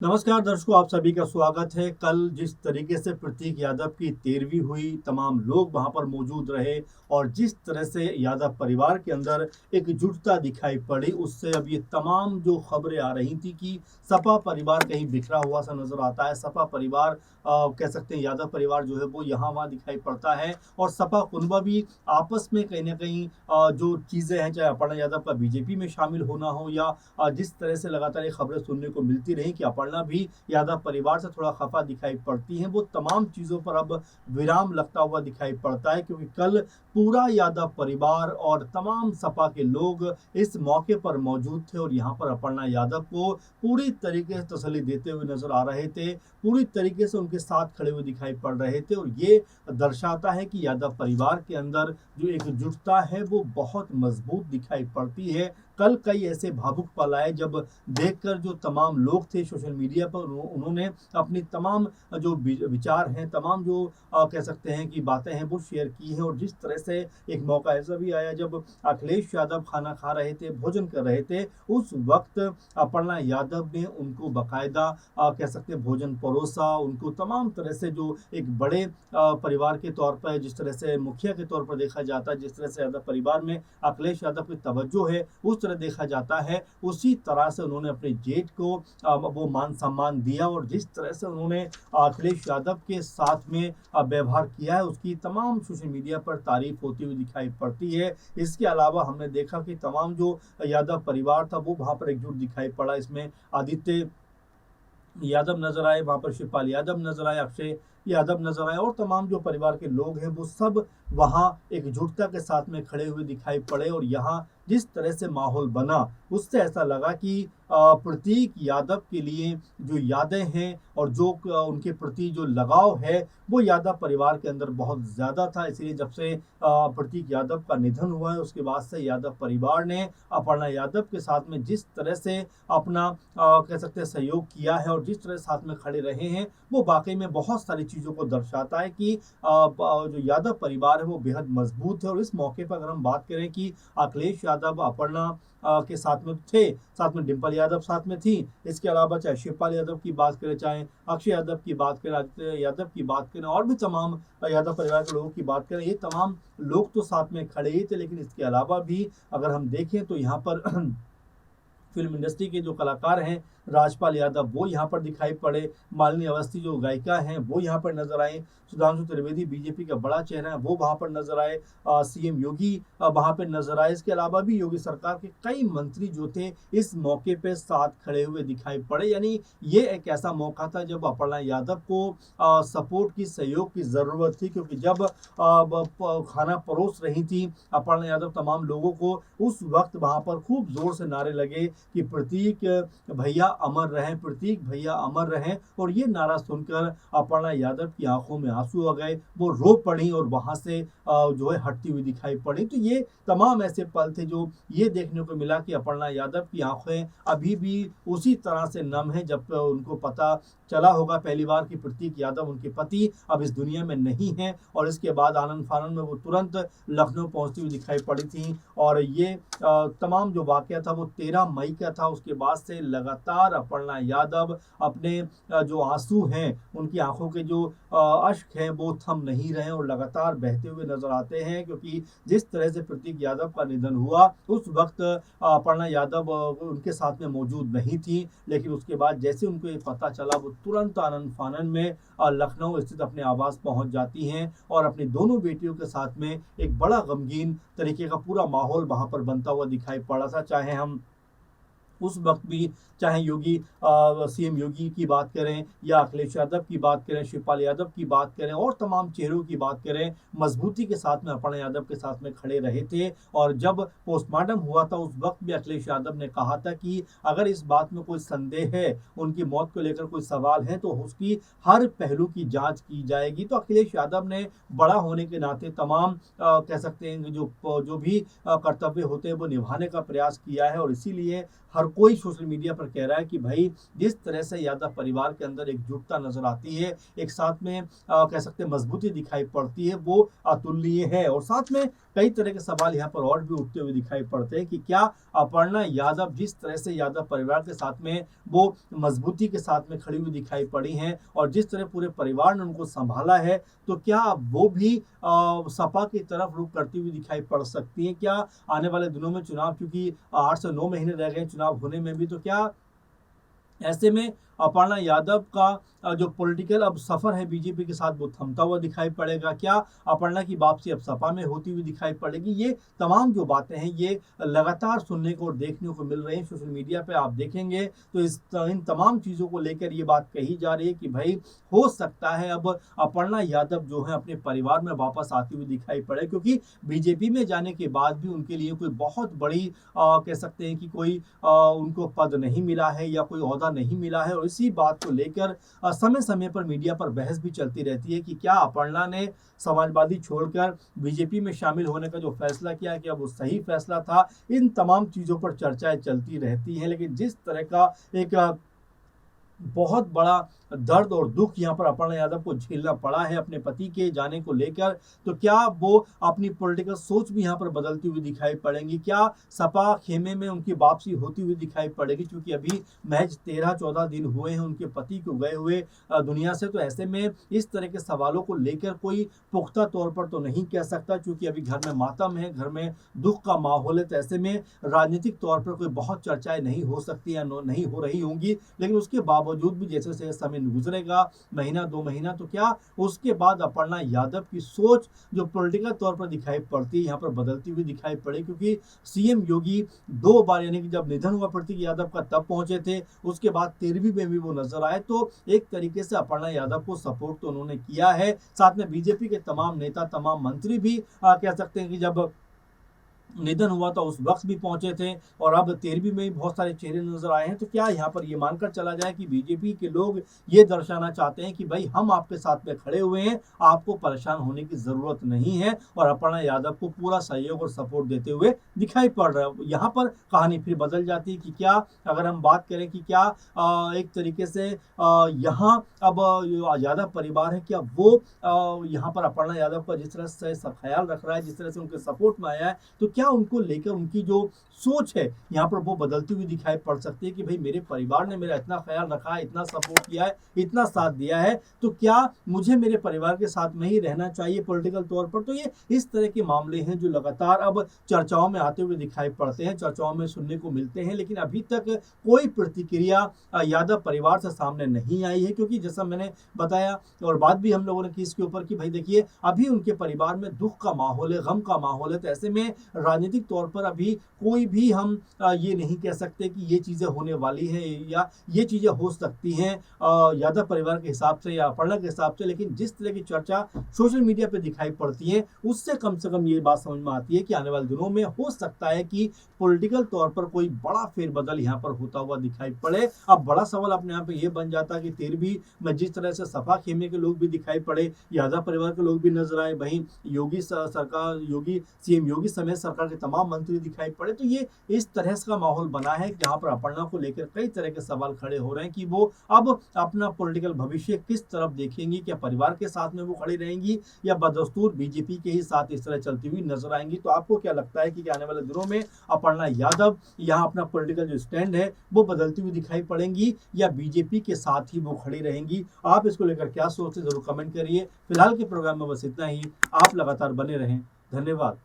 नमस्कार दर्शकों, आप सभी का स्वागत है। कल जिस तरीके से प्रतीक यादव की 13वीं हुई, तमाम लोग वहां पर मौजूद रहे और जिस तरह से यादव परिवार के अंदर एकजुटता दिखाई पड़ी, उससे अब ये तमाम जो खबरें आ रही थी कि सपा परिवार कहीं बिखरा हुआ सा नजर आता है। सपा परिवार कह सकते हैं यादव परिवार जो है वो यहाँ वहाँ दिखाई पड़ता है और सपा कुनबा भी आपस में कहीं ना कहीं जो चीज़ें हैं, चाहे अपर्णा यादव का बीजेपी में शामिल होना हो या जिस तरह से लगातार ये खबरें सुनने को मिलती रही कि अपर्णा भी यादव परिवार से थोड़ा खफा दिखाई पड़ती हैं, वो तमाम चीज़ों पर अब विराम लगता हुआ दिखाई पड़ता है, क्योंकि कल पूरा यादव परिवार और तमाम सपा के लोग इस मौके पर मौजूद थे और यहाँ पर अपर्णा यादव को पूरी तरीके से तसल्ली देते हुए नजर आ रहे थे, पूरी तरीके से उनके साथ खड़े हुए दिखाई पड़ रहे थे। और ये दर्शाता है कि यादव परिवार के अंदर जो एकजुटता है वो बहुत मजबूत दिखाई पड़ती है। कल कई ऐसे भावुक पल आए जब देखकर जो तमाम लोग थे सोशल मीडिया पर, उन्होंने अपनी तमाम जो विचार हैं, तमाम जो कह सकते हैं कि बातें हैं वो शेयर की हैं। और जिस तरह से एक मौका ऐसा भी आया जब अखिलेश यादव खाना खा रहे थे, भोजन कर रहे थे, उस वक्त अपर्णा यादव ने उनको बाकायदा कह सकते हैं भोजन परोसा, उनको तमाम तरह से जो एक बड़े परिवार के तौर पर, जिस तरह से मुखिया के तौर पर देखा जाता है, जिस तरह से यादव परिवार में अखिलेश यादव की तवज्जो है उस तरह देखा जाता है, उसी तरह से उन्होंने अपने जेठ को वो मान सम्मान दिया। और जिस तरह से उन्होंने अखिलेश यादव के साथ में व्यवहार किया है, उसकी तमाम सोशल मीडिया पर तारीफ होती हुई दिखाई पड़ती है। इसके अलावा हमने देखा कि तमाम जो यादव परिवार था वो वहां पर एकजुट दिखाई पड़ा। इसमें आदित्य यादव नजर आए, वहां पर शिवपाल यादव नजर आए, अक्षय यादव नजर आए और तमाम जो परिवार के लोग हैं वो सब वहां एकजुटता के साथ में खड़े हुए दिखाई पड़े। और यहाँ जिस तरह से माहौल बना, उससे ऐसा लगा कि प्रतीक यादव के लिए जो यादें हैं और जो उनके प्रति जो लगाव है वो यादव परिवार के अंदर बहुत ज्यादा था। इसलिए जब से प्रतीक यादव का निधन हुआ है, उसके बाद से यादव परिवार ने अपर्णा यादव के साथ में जिस तरह से अपना कह सकते हैं सहयोग किया है और जिस तरह साथ में खड़े रहे हैं, वो वाकई में बहुत सारी चीजों को दर्शाता है कि जो यादव परिवार है वो बेहद मजबूत है। और इस मौके पर अगर हम बात करें कि अखिलेश यादव अपर्णा के साथ में थे, साथ में डिम्पल यादव साथ में थी, इसके अलावा चाहे शिवपाल यादव की बात करें, चाहे अक्षय यादव की बात करें, आदित्य यादव की बात करें और भी तमाम यादव परिवार के लोगों की बात करें, ये तमाम लोग तो साथ में खड़े ही थे। लेकिन इसके अलावा भी अगर हम देखें तो यहाँ पर फिल्म इंडस्ट्री के जो कलाकार हैं, राजपाल यादव वो यहाँ पर दिखाई पड़े, मालिनी अवस्थी जो गायिका हैं वो यहाँ पर नजर आए, सुधांशु त्रिवेदी बीजेपी का बड़ा चेहरा है वो वहां पर नजर आए, सीएम योगी वहां पर नजर आए। इसके अलावा भी योगी सरकार के कई मंत्री जो थे इस मौके पे साथ खड़े हुए दिखाई पड़े। यानी ये एक ऐसा मौका था जब अपर्णा यादव को सपोर्ट की, सहयोग की जरूरत थी, क्योंकि जब खाना परोस रही थी अपर्णा यादव तमाम लोगों को, उस वक्त वहां पर खूब जोर से नारे लगे कि प्रतीक भैया अमर रहें, प्रतीक भैया अमर रहें। और ये नारा सुनकर अपर्णा यादव की आंखों में आंसू आ गए, वो रो पड़ी और वहां से जो है हटती हुई दिखाई पड़ी। तो ये तमाम ऐसे पल थे जो ये देखने को मिला कि अपर्णा यादव की आंखें अभी भी उसी तरह से नम है जब उनको पता चला होगा पहली बार कि प्रतीक यादव उनके पति अब इस दुनिया में नहीं है। और इसके बाद आनंद फानंद में वो तुरंत लखनऊ पहुंचती हुई दिखाई पड़ी थी। और ये तमाम जो वाकया था वो 13 मई का था। उसके बाद से लगातार अपर्णा यादव अपने जो आंसू हैं, उनकी आंखों के जो अश्क हैं वो थम नहीं रहे और लगातार बहते हुए नजर आते हैं, क्योंकि जिस तरह से प्रतीक यादव का निधन हुआ उस वक्त अपर्णा यादव उनके साथ में मौजूद नहीं थी। लेकिन उसके बाद जैसे उनको ये पता चला, वो तुरंत आनंद फानंद में लखनऊ स्थित अपने आवास पहुंच जाती हैं और अपनी दोनों बेटियों के साथ में एक बड़ा गमगीन तरीके का पूरा माहौल वहां पर बनता हुआ दिखाई पड़ा था। चाहे हम उस वक्त भी, चाहे योगी सीएम योगी की बात करें या अखिलेश यादव की बात करें, शिवपाल यादव की बात करें और तमाम चेहरों की बात करें, मजबूती के साथ में अपर्णा यादव के साथ में खड़े रहे थे। और जब पोस्टमार्टम हुआ था उस वक्त भी अखिलेश यादव ने कहा था कि अगर इस बात में कोई संदेह है, उनकी मौत को लेकर कोई सवाल है, तो उसकी हर पहलू की जांच की जाएगी। तो अखिलेश यादव ने बड़ा होने के नाते तमाम कह सकते हैं जो जो भी कर्तव्य होते हैं वो निभाने का प्रयास किया है। और इसीलिए हर कोई सोशल मीडिया पर कह रहा है कि भाई जिस तरह से यादव परिवार के अंदर एकजुटता नजर आती है, एक साथ में कह सकते हैं मजबूती दिखाई पड़ती है, वो अतुलनीय है। और साथ में कई तरह के सवाल यहाँ पर और भी उठते हुए दिखाई पड़ते हैं कि क्या अपर्णा यादव जिस तरह से यादव परिवार के साथ में वो मजबूती के साथ में खड़ी हुई दिखाई पड़ी हैं और जिस तरह पूरे परिवार ने उनको संभाला है, तो क्या वो भी सपा की तरफ रुख करती हुई दिखाई पड़ सकती हैं? क्या आने वाले दिनों में चुनाव, क्योंकि 8 से 9 महीने रह गए चुनाव होने में भी, तो क्या ऐसे में अपर्णा यादव का जो पॉलिटिकल अब सफर है बीजेपी के साथ वो थमता हुआ दिखाई पड़ेगा? क्या अपर्णा की वापसी अब सपा में होती हुई दिखाई पड़ेगी? ये तमाम जो बातें हैं ये लगातार सुनने को और देखने को मिल रही हैं सोशल मीडिया पे। आप देखेंगे तो इन तमाम चीज़ों को लेकर ये बात कही जा रही है कि भाई हो सकता है अब अपर्णा यादव जो है अपने परिवार में वापस आती हुई दिखाई पड़े, क्योंकि बीजेपी में जाने के बाद भी उनके लिए कोई बहुत बड़ी कह सकते हैं कि कोई उनको पद नहीं मिला है या कोई ओहदा नहीं मिला है। और इसी बात को लेकर समय समय पर मीडिया पर बहस भी चलती रहती है कि क्या अपर्णा ने समाजवादी छोड़कर बीजेपी में शामिल होने का जो फैसला किया, क्या वो सही फैसला था? इन तमाम चीज़ों पर चर्चाएं चलती रहती हैं, लेकिन जिस तरह का एक बहुत बड़ा दर्द और दुख यहाँ पर अपर्णा यादव को झेलना पड़ा है अपने पति के जाने को लेकर, तो क्या वो अपनी पॉलिटिकल सोच भी यहाँ पर बदलती हुई दिखाई पड़ेंगी? क्या सपा खेमे में उनकी वापसी होती हुई दिखाई पड़ेगी? क्योंकि अभी महज 13-14 दिन हुए हैं उनके पति को गए हुए दुनिया से। तो ऐसे में इस तरह के सवालों को लेकर कोई पुख्ता तौर पर तो नहीं कह सकता, क्योंकि अभी घर में मातम है, घर में दुख का माहौल है। तो ऐसे में राजनीतिक तौर पर कोई बहुत चर्चाएं नहीं हो सकती या नहीं हो रही होंगी, लेकिन उसके बावजूद भी जैसे जैसे समय गुजरेगा, महीना 2 महीना, तो क्या उसके बाद अपर्णा यादव की सोच जो पॉलिटिकल तौर पर दिखाई पड़ती है यहाँ पर बदलती हुई दिखाई पड़े? क्योंकि सीएम योगी 2 बार, यानी कि जब निधन हुआ प्रतीक यादव का तब पहुंचे थे, उसके बाद 13वीं में भी वो नजर आए। तो एक तरीके से अपर्णा यादव को सपोर्ट तो उन्होंने किया है, साथ में बीजेपी के तमाम नेता, तमाम मंत्री भी कह सकते हैं कि जब निधन हुआ था उस वक्त भी पहुंचे थे, और अब 13वीं में भी बहुत सारे चेहरे नजर आए हैं। तो क्या यहाँ पर ये मानकर चला जाए कि बीजेपी के लोग ये दर्शाना चाहते हैं कि भाई हम आपके साथ में खड़े हुए हैं, आपको परेशान होने की जरूरत नहीं है, और अपर्णा यादव को पूरा सहयोग और सपोर्ट देते हुए दिखाई पड़ रहा है? यहाँ पर कहानी फिर बदल जाती है कि क्या, अगर हम बात करें कि क्या एक तरीके से यहाँ अब यादव परिवार है, क्या वो यहाँ पर अपर्णा यादव का जिस तरह से ख्याल रख रहा है, जिस तरह से उनके सपोर्ट में आया है, तो क्या उनको लेकर उनकी जो सोच है यहाँ पर वो बदलती हुई दिखाई पड़ सकती है कि भाई मेरे परिवार ने मेरा इतना ख्याल रखा है, इतना सपोर्ट किया है, इतना साथ दिया है, तो क्या मुझे मेरे परिवार के साथ में ही रहना चाहिए पॉलिटिकल तौर पर? तो ये इस तरह के मामले हैं जो लगातार अब चर्चाओं में आते हुए दिखाई पड़ते हैं, चर्चाओं में सुनने को मिलते हैं, लेकिन अभी तक कोई प्रतिक्रिया यादव परिवार से सामने नहीं आई है। क्योंकि जैसा मैंने बताया और बात भी हम लोगों ने की इसके ऊपर कि भाई देखिए अभी उनके परिवार में दुख का माहौल है, गम का माहौल है। तो ऐसे में राजनीतिक तौर पर अभी कोई भी हम ये नहीं कह सकते कि ये चीज़ें होने वाली है या ये चीज़ें हो सकती हैं यादव परिवार के हिसाब से या अपर्णा के हिसाब से, लेकिन जिस तरह की चर्चा सोशल मीडिया पे दिखाई पड़ती है उससे कम से कम ये बात समझ में आती है कि आने वाले दिनों में हो सकता है कि पॉलिटिकल तौर पर कोई बड़ा फेरबदल यहाँ पर होता हुआ दिखाई पड़े। अब बड़ा सवाल अपने यहाँ पे ये बन जाता है कि 13वीं में जिस तरह से सपा खेमे के लोग भी दिखाई पड़े, यादव परिवार के लोग भी नजर आए, वहीं योगी सरकार, योगी सीएम योगी समेत सरकार के तमाम मंत्री दिखाई पड़े, तो ये इस तरह का माहौल बना है जहाँ पर अपर्णा को लेकर कई तरह के सवाल खड़े हो रहे हैं कि वो अब अपना पॉलिटिकल भविष्य किस तरफ देखेंगी, क्या परिवार के साथ में वो खड़ी रहेंगी या बदस्तूर बीजेपी के ही साथ इस तरह चलती हुई नजर आएंगी? तो आपको क्या लगता है कि आने वाले दिनों में अपर्णा यादव यहाँ अपना पॉलिटिकल जो स्टैंड है वो बदलती हुई दिखाई पड़ेंगी या बीजेपी के साथ ही वो खड़ी रहेंगी? आप इसको लेकर क्या सोचते जरूर कमेंट करिए। फिलहाल के प्रोग्राम में बस इतना ही। आप लगातार बने रहें। धन्यवाद।